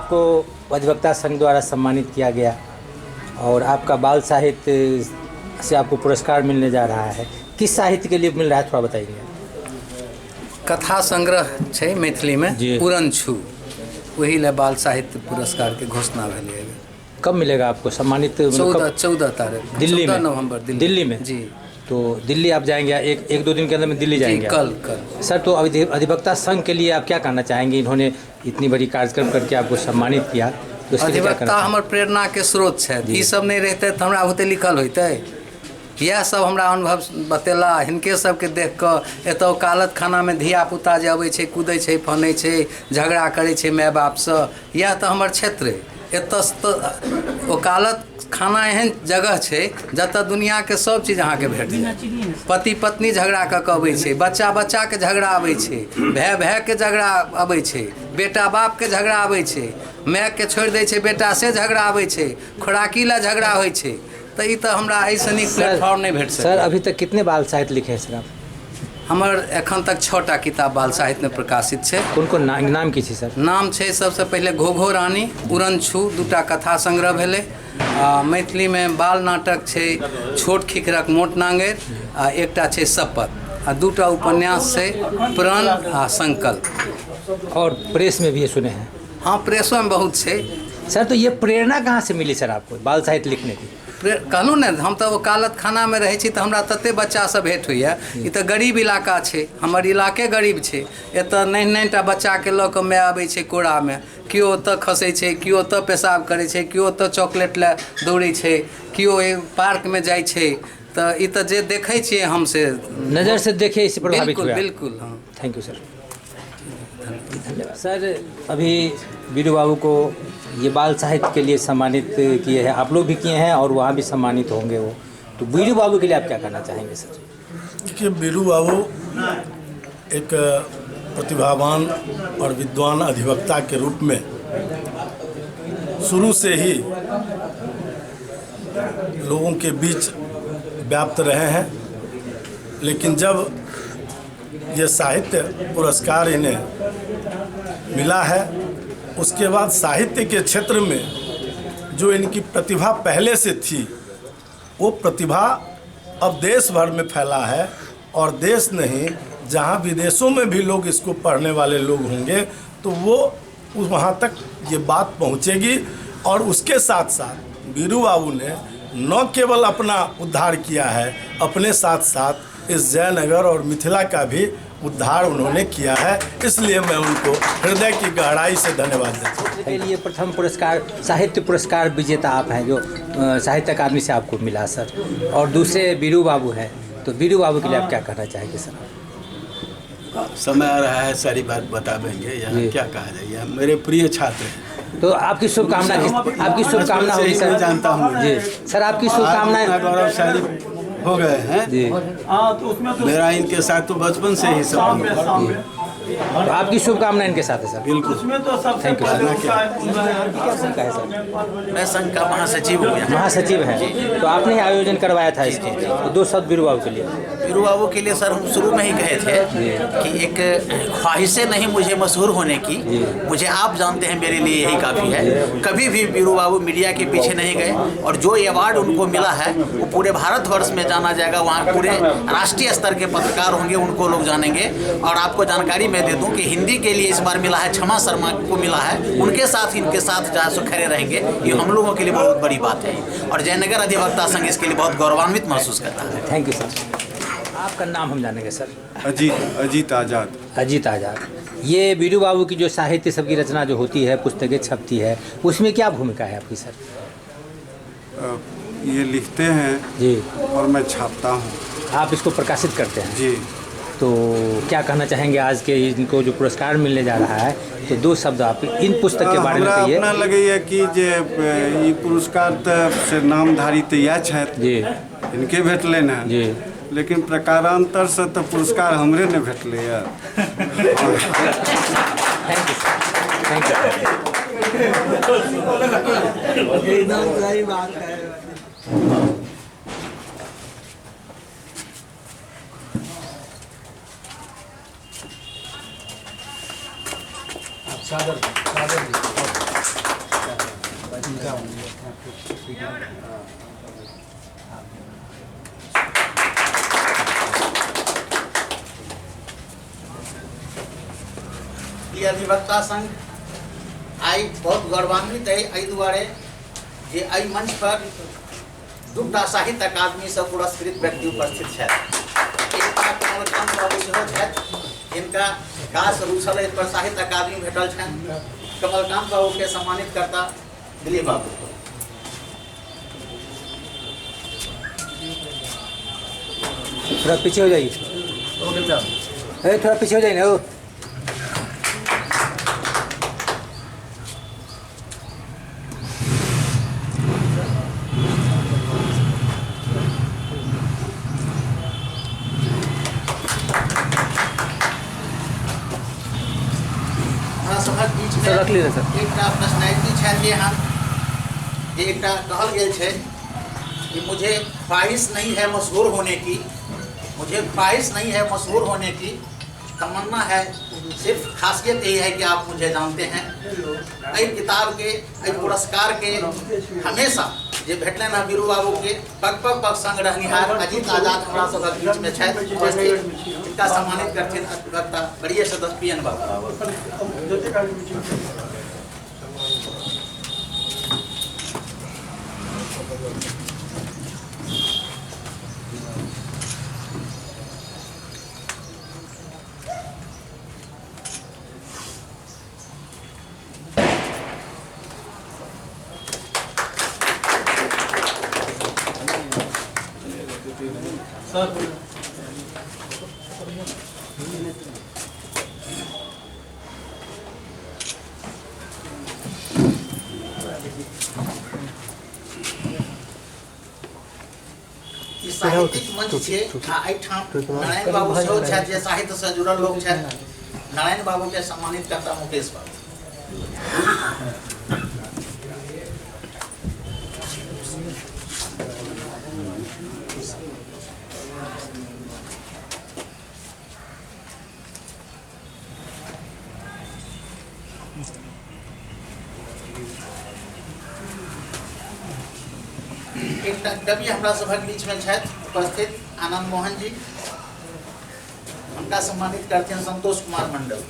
आपको अधिवक्ता संघ द्वारा सम्मानित किया गया और आपका बाल साहित्य से आपको पुरस्कार मिलने जा रहा है। किस साहित्य के लिए मिल रहा है, थोड़ा बताइए। कथा संग्रह है मैथिली में उड़न छू, वही ले बाल साहित्य पुरस्कार के घोषणा भेलै। कब मिलेगा आपको सम्मानित? 14 तारीख दिल्ली में, 14 नवंबर दिल्ली में जी। तो दिल्ली आप जाएंगे, एक दो दिन के अंदर में दिल्ली जाएंगे कल सर। तो अधिवक्ता संघ के लिए आप क्या कहना चाहेंगे? इन्होंने इतनी बड़ी कार्यक्रम करके आपको सम्मानित किया, तो अधिवक्ता हमार प्रेरणा के स्रोत है। ये सब नहीं रहते तो हमरा होते लिखल होते। यह सब हमरा अनुभव बतेला। हिनके सबके देख कर एत कालत खाना में धिया पुता जे अबै छै, कूदै छै, फनै छै, झगड़ा करै छै माय बाप से। यह तो हमर क्षेत्र है। एत वकालत खाना एहन जगह है जत दुनिया के सब चीज अहाँ के भेट जाए। पति पत्नी झगड़ा कऽ अबै छै, बच्चा बच्चा के झगड़ा अबै छै, भाई भाई के झगड़ा अबै छै, बेटा बाप के झगड़ा अबै छै, माय के छोड़ दै छै बेटा से झगड़ा अबै छै, खोराकी ला झगड़ा होइ छै। तो ये तो हमरा ऐसा नीक प्लेटफॉर्म नहीं भेट सकै। सर अभी तक कितने बाल साहित्य लिखे हैं सर आप? हमर एखन तक 6टा किताब बाल साहित्य में प्रकाशित है। उनको नाम की सर? नाम है सबसे पहले घोघो रानी, उड़न छू, 2टा कथा संग्रह भेले। मैथिली में बाल नाटक है छोट खिखरक मोट नांगेर, एकटा है शपथ, 2टा उपन्यास है प्रण आ संकल्प। और प्रेस में भी ये सुने हैं? हाँ, प्रेसो में बहुत है सर। तो ये प्रेरणा कहाँ से मिली सर आपको बाल साहित्य लिखने की? कहलूँ ने, हम तो वकालत खाना में रहे तो हमरा तते बच्चा सब भेंट हुई। ये तो गरीब इलाका है, हमर इलाके गरीब है। एत नैनटा बच्चा के लऽ कऽ माय आबै छै कोड़ा में, केओ ओतऽ खसै छै, केओ ओतऽ पेशाब करै छै, केओ ओतऽ चॉकलेट ले दौड़ै छै, केओ पार्क में जाइ छै। तो ये तो जे देखै छियै हम से नज़र से देखे इसे प्रभावित हुआ। बिल्कुल हाँ। Thank you sir. धन्यवाद सर। अभी वीरू बाबू को ये बाल साहित्य के लिए सम्मानित किए हैं, आप लोग भी किए हैं और वहाँ भी सम्मानित होंगे वो। तो वीरू बाबू के लिए आप क्या कहना चाहेंगे सर? देखिए, वीरू बाबू एक प्रतिभावान और विद्वान अधिवक्ता के रूप में शुरू से ही लोगों के बीच व्याप्त रहे हैं। लेकिन जब ये साहित्य पुरस्कार इन्हें मिला है, उसके बाद साहित्य के क्षेत्र में जो इनकी प्रतिभा पहले से थी, वो प्रतिभा अब देश भर में फैला है। और देश नहीं, जहाँ विदेशों में भी लोग इसको पढ़ने वाले लोग होंगे तो वो वहाँ तक ये बात पहुँचेगी। और उसके साथ साथ वीरू बाबू ने न केवल अपना उद्धार किया है, अपने साथ साथ इस जयनगर और मिथिला का भी उद्धार उन्होंने किया है। इसलिए मैं उनको हृदय की गहराई से धन्यवाद देता हूँ। के लिए प्रथम पुरस्कार, साहित्य पुरस्कार विजेता आप हैं, जो साहित्य अकादमी से आपको मिला सर। और दूसरे वीरू बाबू हैं, तो वीरू बाबू के लिए आप क्या कहना चाहेंगे सर? समय आ रहा है, सारी बात बता देंगे। यहाँ क्या कहा जाए, मेरे प्रिय छात्र हैं। तो आपकी शुभकामना, आपकी शुभकामना होगी सर। जानता हूँ जी सर, आपकी शुभकामनाएं। गौरवशाली हो गए हैं जी। मेरा इनके साथ तो बचपन से ही सब। तो आपकी शुभकामनाएं इनके साथ है सर। बिल्कुल। Thank you sir. क्या संघ का है सर? मैं संघ का महासचिव हूँ। महासचिव हैं, तो आपने ही आयोजन करवाया था इसके। तो 2 शब्द वीरू बाबू के लिए। वीरू बाबू के लिए सर हम शुरू में ही कहे थे कि एक ख्वाहिशें नहीं मुझे मशहूर होने की, मुझे आप जानते हैं मेरे लिए यही काफ़ी है। कभी भी वीरू बाबू मीडिया के पीछे नहीं गए और जो ये अवार्ड उनको मिला है वो पूरे भारतवर्ष में जाना जाएगा। वहाँ पूरे राष्ट्रीय स्तर के पत्रकार होंगे, उनको लोग जानेंगे। और आपको जानकारी मैं दे दूं कि हिंदी के लिए इस बार मिला है क्षमा शर्मा को मिला है। उनके साथ इनके साथ जहाँ सो खड़े रहेंगे, ये हम लोगों के लिए बहुत बड़ी बात है। और जयनगर अधिवक्ता संघ इसके लिए बहुत गौरवान्वित महसूस करता है। Thank you sir. आपका नाम हम जानेंगे सर? अजीत आज़ाद। अजीत आज़ाद। ये वीरू बाबू की जो साहित्य सबकी रचना जो होती है, पुस्तकें छपती है, उसमें क्या भूमिका है आपकी सर? ये लिखते हैं जी और मैं छापता हूँ। आप इसको प्रकाशित करते हैं जी। तो क्या कहना चाहेंगे आज के इनको जो पुरस्कार मिलने जा रहा है? तो 2 शब्द आप इन पुस्तक के बारे में कहिए। अपना लगैए कि जे ई पुरस्कार से नामधारी तो यह छथि जी, इनके भेटलै ने जी, लेकिन प्रकारांतर से तो पुरस्कार हमरे ने भेटलै है। Thank you thank you. एकदम सही बात है। सादर ई अधिवक्ता संघ आई बहुत गौरवान्वित है एहि दुआरे जे एहि मंच पर दूटा साहित्य अकादमी से पुरस्कृत व्यक्ति उपस्थित छथि। एकटा कमलकांत बाबू सेहो छथि, जिनका काज रुचल एहि पर साहित्य अकादमी भेटल छनि। कमलकांत बाबू के सम्मानित करता दिलीप बाबू। थोड़ा पीछे हो जाइए, थोड़ा पीछे हो जाइए ना। सभक बीच में रख लीजिए सर। एकटा पर्सनैलिटी छथि जे हम जे एकटा कहल गेल छै कि मुझे ख्वाहिश नहीं है मशहूर होने की, मुझे ख्वाहिश नहीं है मशहूर होने की, तमन्ना है सिर्फ खासियत यही है कि आप मुझे जानते हैं। एहि किताब के एहि पुरस्कार के हमेशा जे भेटलनि हैं वीरू बाबू के पग पग पग संग रहनिहार अजीत आजाद हमरा सबक बीच में छथि उपस्थित। इनका सम्मानित करथिन अधिवक्ता वरीय सदस्य PN बाबू। ई साहित्यिक मंच छै आ एहिठाम नारायण बाबू सेहो छथि जे साहित्य से जुड़ल लोक छथि। नारायण बाबू के सम्मानित करता मुकेश बाबू। एकटा कवि हमरा सभक बीच में छथि उपस्थित आनंद मोहन जी। उनका सम्मानित करते हैं संतोष कुमार मंडल।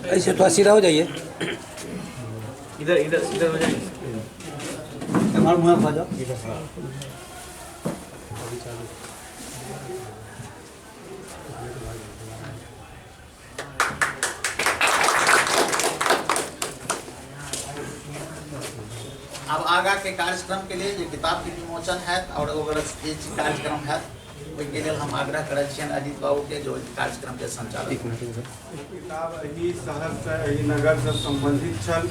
ऐसे थोड़ा सीधा हो जाइए, इधर इधर इधर हो जाइए, हमारे मुँह आ जाओ इधर। अब आगा के कार्यक्रम के लिए जो किताब के विमोचन है और ये कार्यक्रम है ओहिके लेल हम आग्रह करै छियनि अजीत बाबू के जो कार्यक्रम के संचालक। किताब एहि शहर से एहि नगर से संबंधित छल,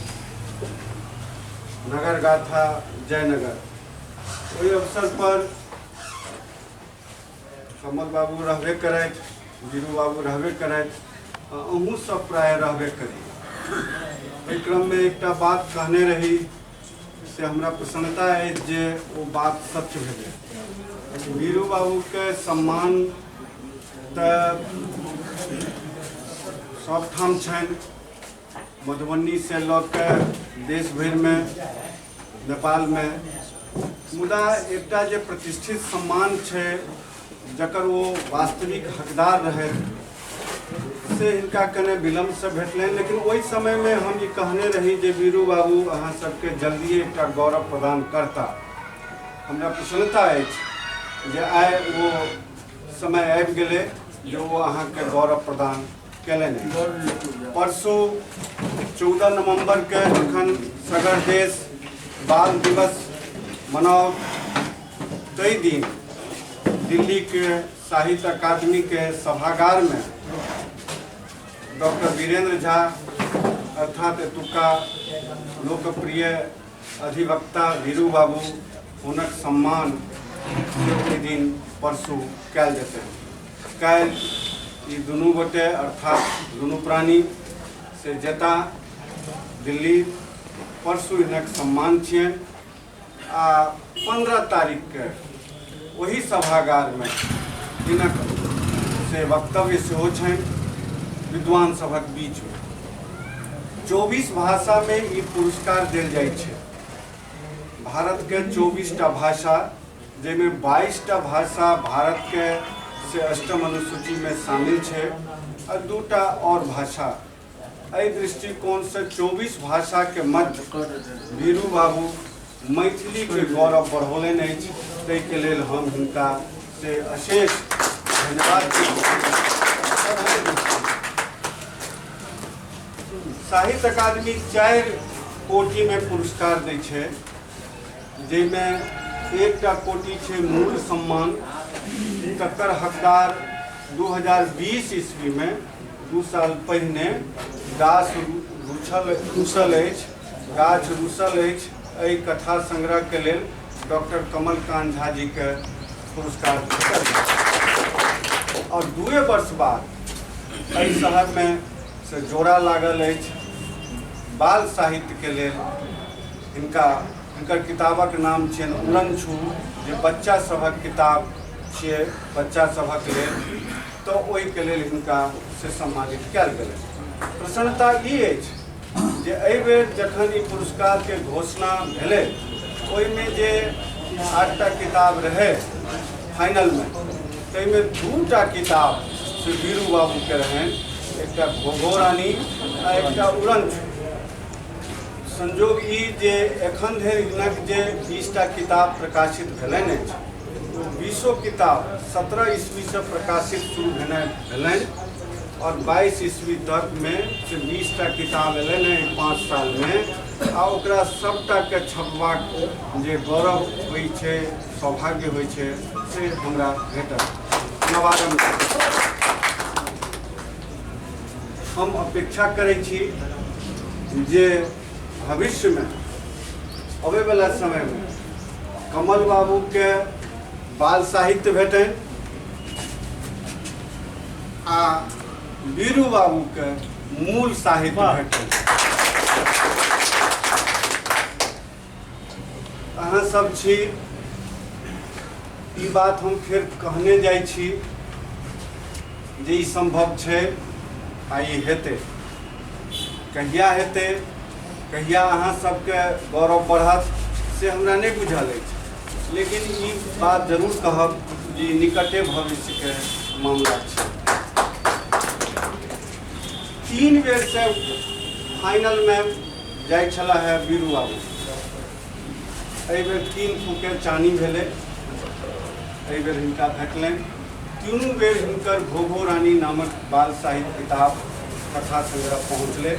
नगर गाथा जयनगर। ओहि अवसर पर कमल बाबू रहबे करथि, वीरू बाबू रहबे करथि, अहूँ सब प्राय रहबे करी। एहि क्रम में एकटा बात कहने रही से हमरा प्रसन्नता है जे वो बात सत्य भेलै। वीरू बाबू के सम्मान तऽ सब ठाम छनि, मधुबनी से लऽ के देश भरि में, नेपाल में, मुदा एकटा जे प्रतिष्ठित सम्मान छै जकर वो वास्तविक हकदार रहे से हिनका कने विलम्ब से भेटलनि। लेकिन ओहि समय में हम ये कहने रही जे वीरू बाबू अहाँ सबके जल्दी एकटा गौरव प्रदान करता। हमरा प्रसन्नता अछि जे आइ वो समय आबि गेलै जो वो अहाँ के गौरव प्रदान कयलनि। परसू 14 नवंबर के जखन सगर देश बाल दिवस मनाओ ताहि दिन दिल्ली के साहित्य अकादमी के सभागार में डॉक्टर वीरेंद्र झा अर्थात एतुका लोकप्रिय अधिवक्ता वीरू बाबू हुनक सम्मान ओहि दिन परसू कयल जेतै। काल्हि ई दुनू गोटे अर्थात दुनू प्राणी से जेता दिल्ली, परसू हिनक सम्मान छियनि 15 तारीख के वही सभागार में हिनक से वक्तव्य सेहो छनि विद्वान सभक बीच में। 24 भाषा में ई पुरस्कार देल जाइ छै। भारत के 24टा भाषा, जिसमें 22टा भाषा भारत के से 8म अनुसूची में शामिल है और 2टा और भाषा। एहि दृष्टिकोण से 24 भाषा के मध्य वीरू बाबू मैथिली के गौरव बढ़ौलन अछि। ताहि के लेल हम हिनका से अशेष धन्यवाद साहित्य अकादमी 4 कोटि में पुरस्कार दै छै, जाहिमे एकटा कोटि छै मूल सम्मान, तकर हकदार 2020 ईस्वी में 2 साल पहिने गाछ रूसल अछि। एहि कथा संग्रह के लेल डॉक्टर कमलकांत झा जी के पुरस्कार भेटल और 2 वर्ष बाद एहि शहर में से जोड़ा लागल अछि बाल साहित्य के लेल। हिनकर किताबक नाम छियनि उड़न छू, जे बच्चा सभक किताब छियै बच्चा सभक लेल, तो ओहि के लेल हिनका से सम्मानित कयल गेलै। प्रसन्नता ई अछि जे एहि बेर जखन ई पुरस्कार के घोषणा भेलै, ओहिमे जे 8टा किताब रहे फाइनल में, ताहिमे 2टा किताब से वीरू बाबू के रहनि, एकटा घोघो रानी आ एकटा उड़न छू। संजोग ई जे एखन धरि हिनक जे 20टा किताब प्रकाशित भेलनि अछि, 20 किताब 17 ईस्वी से प्रकाशित शुरू भेलनि और 22 ईस्वी तक में से 20टा किताब एलनि 5 साल में। आ ओकरा सबटा के छपबाक जे गौरव होइ छै, सौभाग्य होइ छै, से हमरा भेटल। नवागम हम अपेक्षा करै छी जे भविष्य में अबै वाला समय में कमल बाबू के बाल साहित्य भेटनि आ वीरू बाबू के मूल साहित्य भेटनि। अहाँ सब छी, ई बात हम फिर कहने जाइ छी जे ई संभव छै आ ई हेतै। कहिया हेतै, कहिया अहाँ सबके गौरव बढ़त, से हमरा नहीं बुझल अछि, लेकिन ई बात जरूर कहब जे निकटे भविष्य के मामला छै। 3 बेर से फाइनल में जाइ छला है वीरू बाबू। एहि बेर 3 फुके चानी भेलै, एहि बेर हिनका भेटलनि। 3 बेर हिनकर घोघो रानी नामक बाल साहित्य किताब कथा संग्रह पहुँचलै।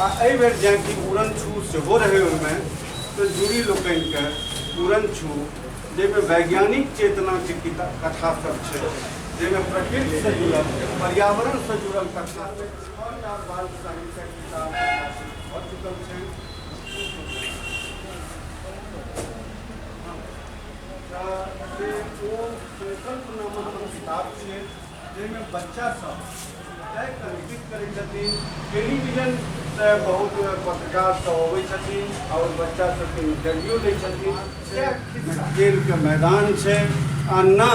आ एहि बेर जेकि उड़न छू सेहो रहै ओहिमे, तो जूरी लोकनि के उड़न छू, जाहिमे वैज्ञानिक चेतना के कथा सब छै, जाहिमे प्रकृति से जुड़ल, पर्यावरण से जुड़ल कथा बाल साहित्य किताब भऽ चुकल छै। संकल्प नामक किताब छै, जाहिमे बच्चा सब अंकित करै छथिन। टेलीविजन से बहुत पत्रकार सब अबै छथिन और बच्चा सबके इंटरव्यू दै छथिन। खेल के मैदान छै आ ना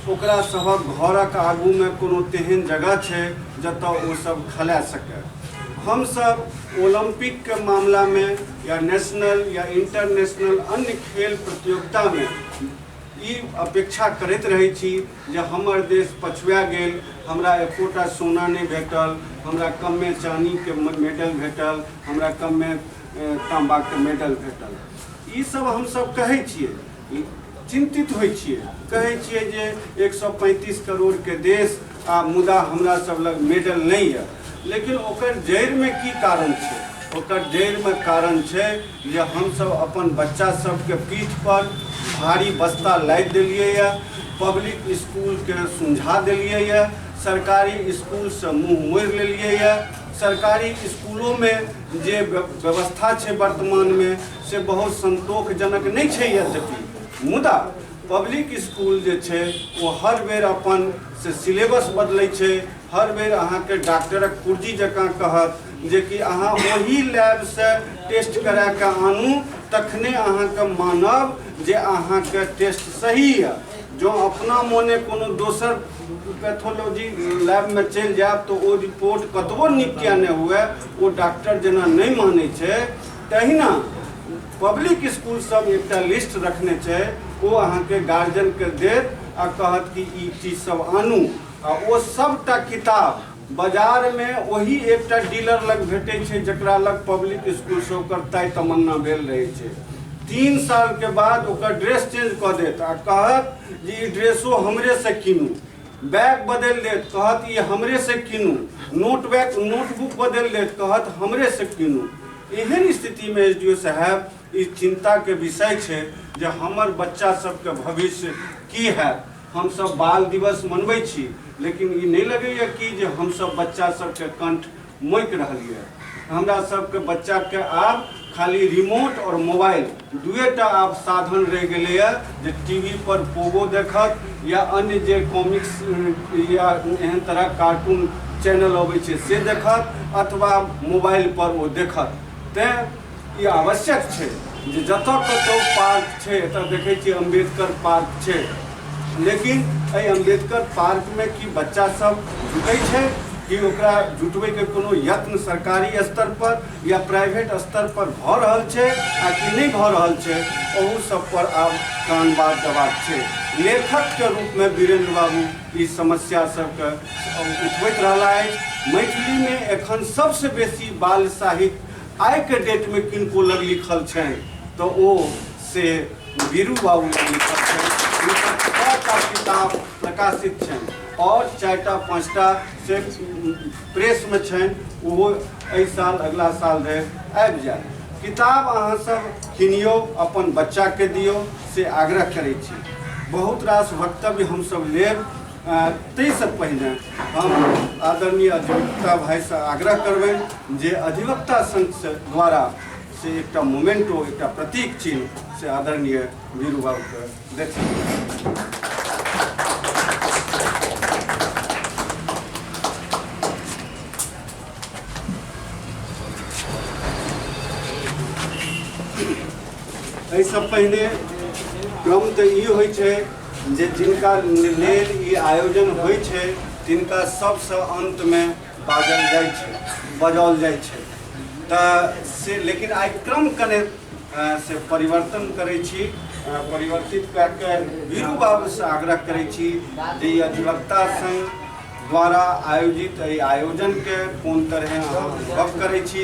ओकरा सबक घरक आगू में कोनो तेहन जगह छै जतऽ ओ सब खेला सके। हम सब ओलंपिक के मामला में या नेशनल या इंटरनेशनल अन्य खेल प्रतियोगिता में ई अपेक्षा करैत रहै छी जे हमर देश पछुआ गेल, हमरा एकोटा सोना नहीं भेटल, हमरा कम में चानी के मेडल भेटल, हमरा कम में तांबा के मेडल भेटल। ई सब हम सब कहै छियै, चिंतित होइ छियै, कहै छियै जे 135 करोड़ के देश आ मुदा हमरा सब लग मेडल नहीं है। लेकिन ओकर जड़ में की कारण छै? ओकर जड़ में कारण छै जे हम सब अपन बच्चा सब के पीठ पर भारी बस्ता लादि देलियै या, पब्लिक स्कूल के सुझा देलियै या, सरकारी स्कूल से मुँह मोड़ि लेलियै या। सरकारी स्कूलों में जे व्यवस्था छै वर्तमान में से बहुत संतोषजनक नहीं छै। यद्यपि मुदा पब्लिक स्कूल जे छै वो हर बेर अपन से सिलेबस बदलै छै, हर बेर अहाँ के डॉक्टरक कुर्जी जकाँ कहत जे कि अहाँ वही लैब से टेस्ट करा के आनू, तखने अहाँके मानब जे अहाँके टेस्ट सही है। जो अपना मोने कोनो दोसर पैथोलॉजी लैब में चलि जायब तो वो रिपोर्ट कतबो नीक किया नहीं हुए वो डॉक्टर जेना नहीं मानै छै, तहिना पब्लिक स्कूल सब एकटा लिस्ट रखने छै, वो अहाँके गार्जियन के देत आ कहत कि ई चीज सब आनू, आ वो सबटा किताब बाजार में वही एकटा डीलर लग भेटै छै जकरा लग पब्लिक स्कूल से ओकर तय तमन्ना भेल रहै छै। 3 साल के बाद ओकर ड्रेस चेंज कऽ देत आ कहत जे ई ड्रेसो हमरे से कीनू, बैग बदल देत कहत ये हमरे से कीनू, नोटबुक बदल देत कहत हमरे से कीनू। एहन स्थिति में एसडीओ साहब ई चिंता के विषय छै जे हमर बच्चा सबके भविष्य की हैत। हम सब बाल दिवस मनबै छी, लेकिन ई नहीं लगैया कि जे हम सब बच्चा सबके कंठ मोइक रहलिए। हमरा सबके बच्चा के आब खाली रिमोट और मोबाइल दुएटा आब साधन रह गए जे टीवी पर पोगो देखत या अन्य जे कॉमिक्स या एहन तरह कार्टून चैनल अबै छै से देखत, अथवा मोबाइल पर वो देखत। तैं ई आवश्यक छै जे जतऽ कतौ पार्क छै, एतऽ देखै छियै अम्बेडकर पार्क छै, लेकिन एहि अम्बेडकर पार्क में कि बच्चा सब जुटै छै कि ओकरा जुटबै के कोनो यत्न सरकारी स्तर पर या प्राइवेट स्तर पर भऽ रहल छै आ कि नहीं भऽ रहल छै, ओहू सब पर आब कान बात देबाक छै। लेखक के रूप में वीरेंद्र बाबू ई समस्या सबके उठबैत रहला अछि। मैथिली में एखन सबसे बेसी बाल साहित्य आइ के डेट में किनको लग लिखल छै तो ओ से वीरू बाबू लग लिखल छै। किताब प्रकाशित छनि और 4टा 5टा से प्रेस में छनि, वो एहि साल अगला साल धरि आबि जाए। किताब अहाँ सब किनियो, अपन बच्चा के दियो से आग्रह करै छी। बहुत रास वक्तव्य हम सब लेब, ताहिसँ पहिने हम आदरणीय अधिवक्ता भाई से आग्रह करबनि जे अधिवक्ता संघ से द्वारा से एकटा मोमेंटो, एकटा प्रतीक चिन्ह से आदरणीय वीरू बाबू के देथिन। एहिसँ पहिने क्रम तऽ ई होइ छै जे जिनका लेल ई आयोजन होइ छै तिनका सबसँ अंतमे बाजल जाइ छै, बजाओल जाइ छै। तऽ से लेकिन आइ क्रम कने से परिवर्तन करै छी, परिवर्तित कऽ के वीरू बाबूसँ आग्रह करै छी जे ई अधिवक्ता संघ द्वारा आयोजित एहि आयोजन के कोन तरह अहाँ गप करै छी,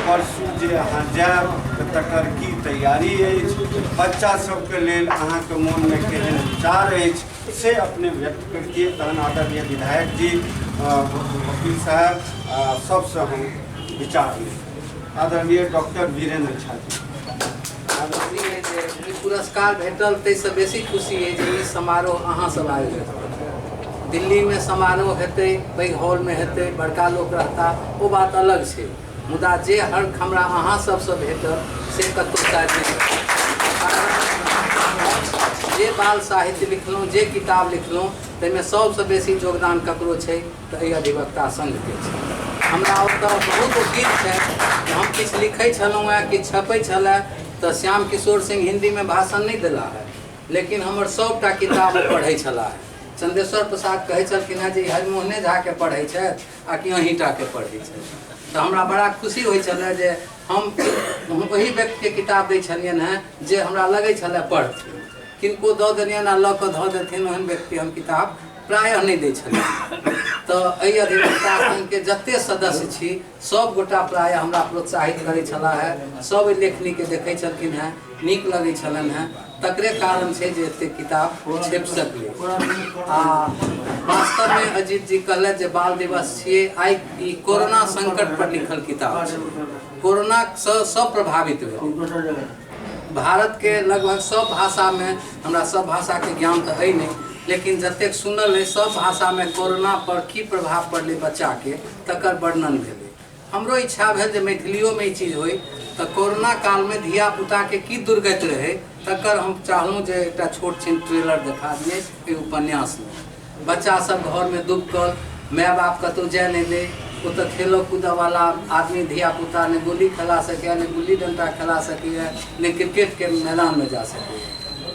परसू जे अहाँ जायब तकर की तैयारी अछि, बच्चा सबके लेल अहाँके मोनमे केहन विचार अछि से अपने व्यक्त करिए। तहन आदरणीय विधायक जी, वकील साहब सबसँ हम विचार ली। आदरणीय डॉक्टर वीरेंद्र झा जी, पुरस्कार भेटल ताहिसँ बेसी खुशी है जे ई समारोह अहाँ सब आयोजित करब। दिल्ली में समारोह हेतै, पैघ हॉल में हेतै, बड़का लोक रहता, वो बात अलग छै, मुदा जे हर्क हमरा अहाँ सबसँ भेटल से कतौ शायद नहि। जे बाल साहित्य लिखलहुँ, जे किताब लिखलहुँ, ताहिमे सबसँ बेसी योगदान ककरो छै तऽ एहि अधिवक्ता संघके छै। हमरा ओतऽ बहुत उचित छै कि हम किछु लिखै छलहुँ हैं, किछु छपै छलै तऽ श्याम किशोर सिंह हिंदीमे भाषण नहीं दिला है, लेकिन हमर सबटा किताब पढ़ै छला है। चंदेश्वर प्रसाद कहै छलखिन हैं जे हरिमोहने झा के पढ़ै छथि आ कि अहींटा के पढ़ै छथि। तऽ हमरा बड़ा खुशी होइ छलै जे हम वही व्यक्ति के किताब दै छलियनि हैं जे हमरा लगै छलै पढ़थिन। किनको दऽ देलियनि आ लऽ कऽ धऽ देथिन, ओहन व्यक्ति हम किताब प्रायः नहीं दै छलियनि। तऽ एहि अधिवक्ता संघके जते सदस्य छी सब गोटा प्रायः हमरा प्रोत्साहित करै छला है, सब लेखनीके देखै छलखिन हैं, नीक लगै छलनि हैं, तकरे कारण छै जे एतेक किताब छेप सकलै। आ वास्तवमे अजीत जी कहलथि जे बाल दिवस छियै, आइ ई कोरोना संकट पर लिखल किताब छै। कोरोनासँ सब प्रभावित भेल, भारत के लगभग सब भाषा में, हमरा सब भाषा के ज्ञान तऽ है नहीं, लेकिन जतेक सुनल है सब भाषा में कोरोना पर की प्रभाव पड़लै बच्चा के तकर वर्णन भेलै। हमरो इच्छा भेल जे मैथिलियो में ई चीज होय, तऽ कोरोना काल में धिया पुता के की दुर्गति रहे तकर हम चाहलहुँ जे एकटा छोट छिन ट्रेलर देखा दिए एहि उपन्यास में। बच्चा सब घर में दुबकल, माय बाप कतौ जाय नहीं दे, ओतऽ खेलऽ कूदऽ वाला आदमी धिया पुता ने गोली खेला सकैए, ने गुल्ली डंटा खेला सकैए, ने क्रिकेट के मैदान में जा सकैए।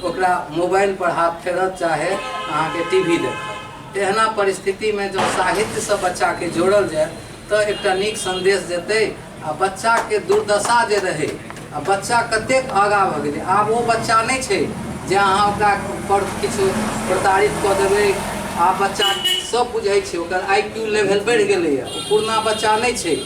ओकरा मोबाइल पर हाथ फेरत चाहे अहाँ के टीवी देखत। एहना परिस्थिति में जब साहित्य से बच्चा के जोड़ल जाए तो एकटा नीक संदेश देते आ बच्चा के दुर्दशा जे रहे आ बच्चा कतेक आगाँ भऽ गेलै। आब वो बच्चा नहीं छै जे अहाँ ओकरा पर किछु प्रताड़ित कऽ देबै। आब बच्चा सब बुझै छै, ओकर IQ लेवल बढ़ि गेलैए, ओ पुरना बच्चा नहीं छै।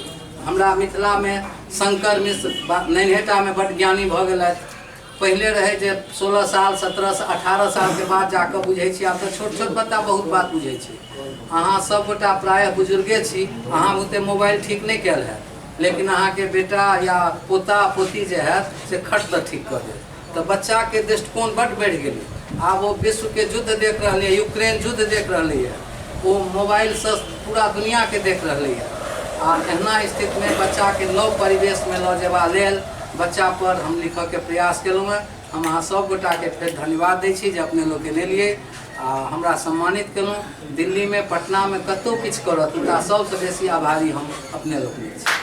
हमरा मिथिला में शंकर मिश्र नैनीहेटा में बड्ड ज्ञानी भऽ गेलथि। पहले रहे जे 16 साल 17 से 18 साल के बाद जाकर बुझे छी। आब तो छोट छोट बच्चा बहुत बात बुझे छी। अहाँ सब गोटा प्रायः बुजुर्गे छी, अहाँ बुते मोबाइल ठीक नहीं कल है, लेकिन अहाँ के बेटा या पोता पोती जे है से खट तो ठीक कर दे। तो बच्चा के दृष्टिकोण बड्ड बढ़ गए। आब वो विश्व के युद्ध देख रहे हैं, यूक्रेन युद्ध देख रहे है, वो मोबाइल से पूरा दुनिया के देख रहे है। आ एहना स्थिति में बच्चा के नव परिवेश में लऽ जेबा लेल बच्चा पर हम लिखऽ के प्रयास केलहुँ हैं। हम अहाँ सब गोटा के फिर धन्यवाद दै छी जे अपने लोग के लिए आ हमरा सम्मानित केलहुँ। दिल्ली में पटना में कतौ किछु करत हुनका सबसे बेसी आभारी हम अपने लोग छी।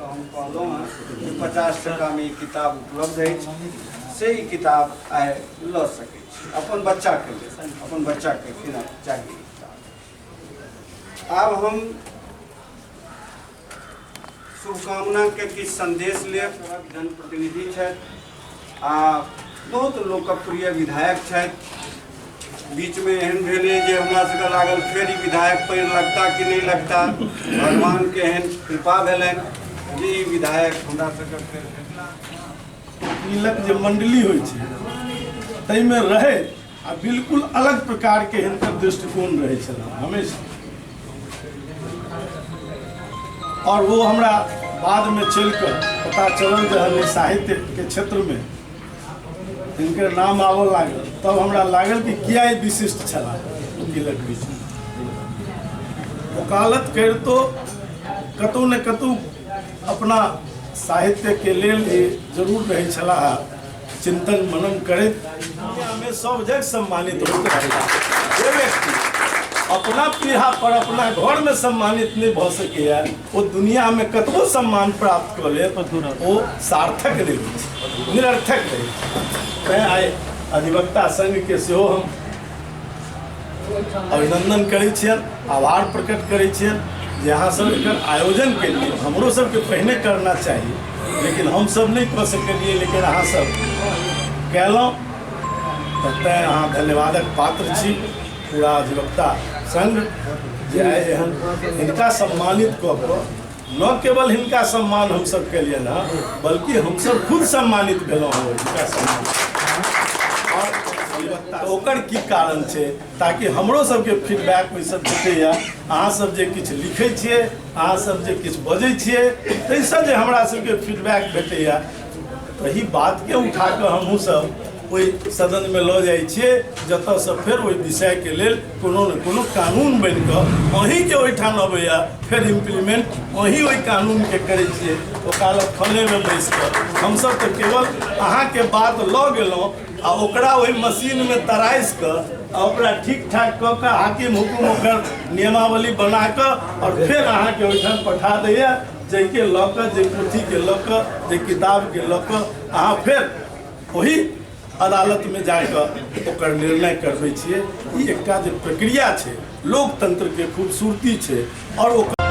हम कहलहुँ हैं कि 50 टका में किताब उपलब्ध है, से ई किताब आइ लऽ सकै छी अपन बच्चा के लेल, अपन बच्चा के खिलाफ चाहिए किताब। आब हम शुभकामना के किछु संदेश लेब। जनप्रतिनिधि छथि आ बहुत लोकप्रिय विधायक छथि। बीच में एहन भेलै जे हमरा सबके लागल फेर ई विधायक पैर लगता कि नहीं लगता। भगवान के एहन कृपा भेलनि जे ई विधायक हमरा सबके फेर तिलक जे मंडली होइ छै ताहिमे रहै आ बिल्कुल अलग प्रकार के हिनकर दृष्टिकोण रहै छलनि हमेशा। और वो हमरा बाद में चलकर पता चलल जहन साहित्य के क्षेत्र में हिनकर नाम आबऽ लागल, तब हमरा लागल कि किया ई विशिष्ट छला तिलक बीच में। वकालत करितो कतौ न कतौ अपना साहित्य के लेल जरूर रहे छला, चिंतन मनन करैत हमें सब जगह सम्मानित होते रहे। जे व्यक्ति अपना पीढ़ा पर अपना घर में सम्मानित नहीं भ सकैया, वो दुनिया में कतबो सम्मान प्राप्त कर ले वो सार्थक नहीं, निरर्थक नहीं। आइ अधिवक्ता संघ के सेहो हम अभिनंदन करै छियनि, आभार प्रकट करै छियनि जे अहाँ सब एकर आयोजन के लिए हमरो सबके पहिने करना चाहिए, लेकिन हम सब नहीं कर सकलिए, लेकिन अहाँ सब कयलहुँ। तैँ अहाँ धन्यवादक पात्र छी पूरा अधिवक्ता संघ जे आइ एहन हिनका सम्मानित कऽ कऽ न केवल हिनका सम्मान हमसब केलियनि हँ, बल्कि हमसब खुद सम्मानित भेलहुँ हँ हिनका सम्मान। ओकर की कारण छै ताकि हमरो सबके फीडबैक ओहिसँ भेटैया। अहाँ सब जे किछु लिखै छियै, अहाँ सब जे किछु बजै छियै, ताहिसँ जे हमरा सबके फीडबैक भेटैया, तही बातके उठा कऽ हमहूँ सब ओहि सदन में लऽ जाइ छियै, जतऽसँ फेर ओहि विषय के लेल कोनो न कोनो कानून बनि कऽ अहीँके ओहिठाम अबैया, फेर इम्प्लीमेंट अहीं ओहि कानूनके करै छियै। वकालत खाने में बैस कऽ हमसब तऽ केवल अहाँके बात लऽ गेलहुँ आ ओकरा ओहि मशीन में तराइस कऽ आ ओकरा ठीक ठाक कऽ कऽ हाकिम हुकुम ओकर नियमावली बना कऽ और फेर अहाँके ओहिठाम पठा दैया, जाहिके लऽ कऽ, जे पोथीके लऽ कऽ, जे किताबके लऽ कऽ अहाँ फेर वही अदालत में जाकर ओकर निर्णय करबै छियै। ई एकटा जे प्रक्रिया छै लोकतंत्र के खूबसूरती छै और ओकर